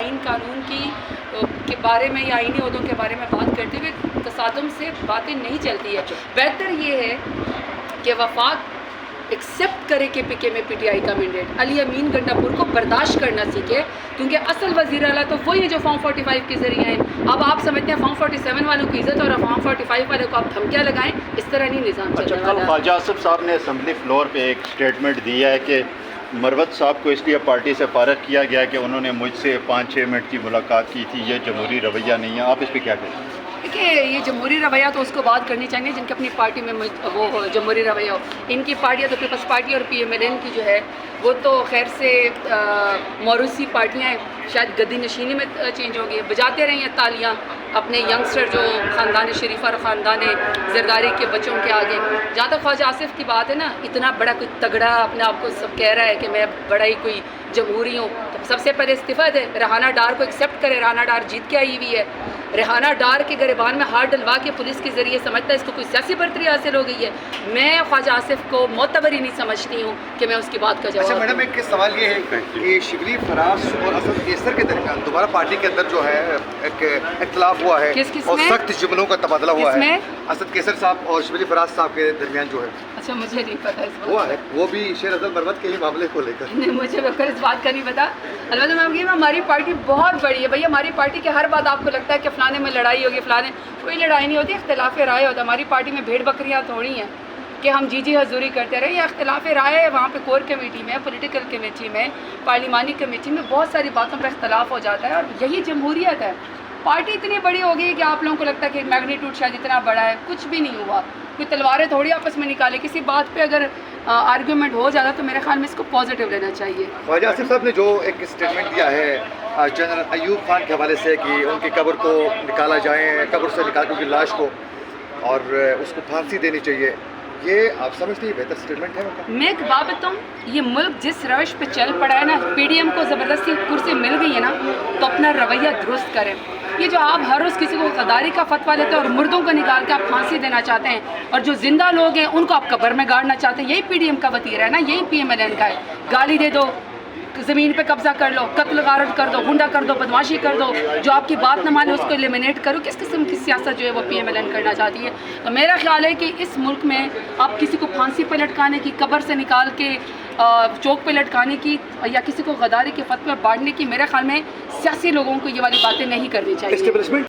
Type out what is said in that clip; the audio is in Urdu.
آئین قانون کے بارے میں یا آئینی عہدوں کے بارے میں بات کرتے ہوئے تصادم سے باتیں نہیں چلتی ہے. بہتر یہ ہے کہ وفاق ایکسیپٹ کرے کہ پی میں پی ٹی آئی کا مینڈیٹ علی امین گنڈاپور کو برداشت کرنا سیکھے, کیونکہ اصل وزیر اعلیٰ تو وہی ہے جو فارم 45 کے ذریعے ہیں. اب آپ سمجھتے ہیں فارم 47 والوں کی عزت اور فارم 45 والوں کو آپ دھمکیاں لگائیں, اس طرح نہیں نظام چلنے والا. خواجہ آصف صاحب نے اسمبلی فلور پہ ایک اسٹیٹمنٹ دیا ہے کہ مروت صاحب کو اس لیے پارٹی سے فارغ کیا گیا کہ انہوں نے مجھ سے 5-6 منٹ کی ملاقات کی تھی, یہ جمہوری رویہ نہیں ہے. آپ اس پہ کیا کہتے ہیں؟ دیکھیے, یہ جمہوری رویہ تو اس کو بات کرنی چاہیے جن کی اپنی پارٹی میں وہ ہو جمہوری رویہ ہو. ان کی پارٹیاں تو پیپلز پارٹی اور پی ایم ایل این کی جو ہے وہ تو خیر سے موروثی پارٹیاں ہیں, شاید گدی نشینی میں چینج ہو گئی. بجاتے رہی ہیں تالیاں اپنے ینگسٹر جو خاندان شریفہ اور خاندان زرداری کے بچوں کے آگے. جہاں تک خواجہ آصف کی بات ہے نا, اتنا بڑا کوئی تگڑا اپنے آپ کو سب کہہ رہا ہے کہ میں بڑا ہی کوئی جمہوری ہوں, تو سب سے پہلے استعفیٰ دے, ریحانہ ڈار کو ایکسیپٹ کرے. ریحانہ ڈار جیت کے آئی ہوئی ہے. ریحانہ ڈار کے گریبان میں ہاتھ ڈلوا کے پولیس کے ذریعے سمجھتا ہے اس کو کوئی سیاسی برتری حاصل ہو گئی ہے. میں خواجہ آصف کو معتبر ہی نہیں سمجھتی ہوں کہ میں اس کی بات کا جواب. اچھا میڈم, ایک سوال یہ ہے کہ شبلی فراز اور اسد کیسر کے درمیان دوبارہ پارٹی کے اندر جو ہے ایک اختلاف ہوا ہے اور سخت جملوں کا تبادلہ ہوا ہے اسد کیسر صاحب اور شبلی فراز صاحب کے درمیان جو ہے. اچھا, مجھے نہیں پتا اس بات ہوا ہے, وہ بھی شیر افضل مروت کے ہی معاملے کو لے کر. نہیں, مجھے بالکل اس بات کا نہیں پتا. البتہ میں کہ ہماری پارٹی بہت بڑی ہے بھائی. ہماری پارٹی کے ہر بات آپ کو لگتا ہے کہ فلانے میں لڑائی ہوگی, فلانے, کوئی لڑائی نہیں ہوتی, اختلاف رائے ہوتا ہے. ہماری پارٹی میں بھیڑ بکریاں تھوڑی ہیں کہ ہم جی حضوری کرتے رہے. یا اختلاف رائے ہے وہاں پہ کور کمیٹی میں, پولیٹیکل کمیٹی میں, پارلیمانی کمیٹی میں بہت ساری باتوں پہ اختلاف ہو جاتا ہے, اور یہی جمہوریت ہے. پارٹی اتنی بڑی ہو گئی کہ آپ لوگوں کو لگتا ہے کہ میگنیٹیوڈ شاید اتنا بڑا ہے, کچھ بھی نہیں ہوا. کوئی تلواریں تھوڑی آپس میں نکالے. کسی بات پہ اگر آرگیومنٹ ہو جاتا تو میرے خیال میں اس کو پازیٹیو لینا چاہیے. خواجہ آصف صاحب نے جو ایک اسٹیٹمنٹ دیا ہے جنرل ایوب خان کے حوالے سے کہ ان کی قبر کو نکالا جائے, قبر سے نکال کی لاش کو, اور اس کو پھانسی دینی چاہیے, یہ آپ سمجھتے ہیں یہ بہتر اسٹیٹمنٹ ہے؟ میں ایک بات بتاؤں, یہ ملک جس روش پہ چل پڑا ہے نا, پی ڈی ایم کو زبردستی کرسی مل گئی ہے نا, تو اپنا رویہ درست کریں. یہ جو آپ ہر روز کسی کو غداری کا فتویٰ لیتے ہیں اور مردوں کو نکال کے آپ پھانسی دینا چاہتے ہیں, اور جو زندہ لوگ ہیں ان کو آپ قبر میں گاڑنا چاہتے ہیں, یہی پی ڈی ایم کا وتیرہ ہے نا, یہی پی ایم ایل این کا ہے. گالی دے دو, زمین پہ قبضہ کر لو, قتل غارت کر دو, گنڈا کر دو, بدماشی کر دو, جو آپ کی بات نہ مانے اس کو ایلیمینیٹ کرو. کس قسم کی سیاست جو ہے وہ پی ایم ایل این کرنا چاہتی ہے؟ تو میرا خیال ہے کہ اس ملک میں آپ کسی کو پھانسی پہ لٹکانے کی, قبر سے نکال کے چوک پہ لٹکانے کی, یا کسی کو غداری کے فتوے بانٹنے کی, میرے خیال میں سیاسی لوگوں کو یہ والی باتیں نہیں کرنی چاہیے.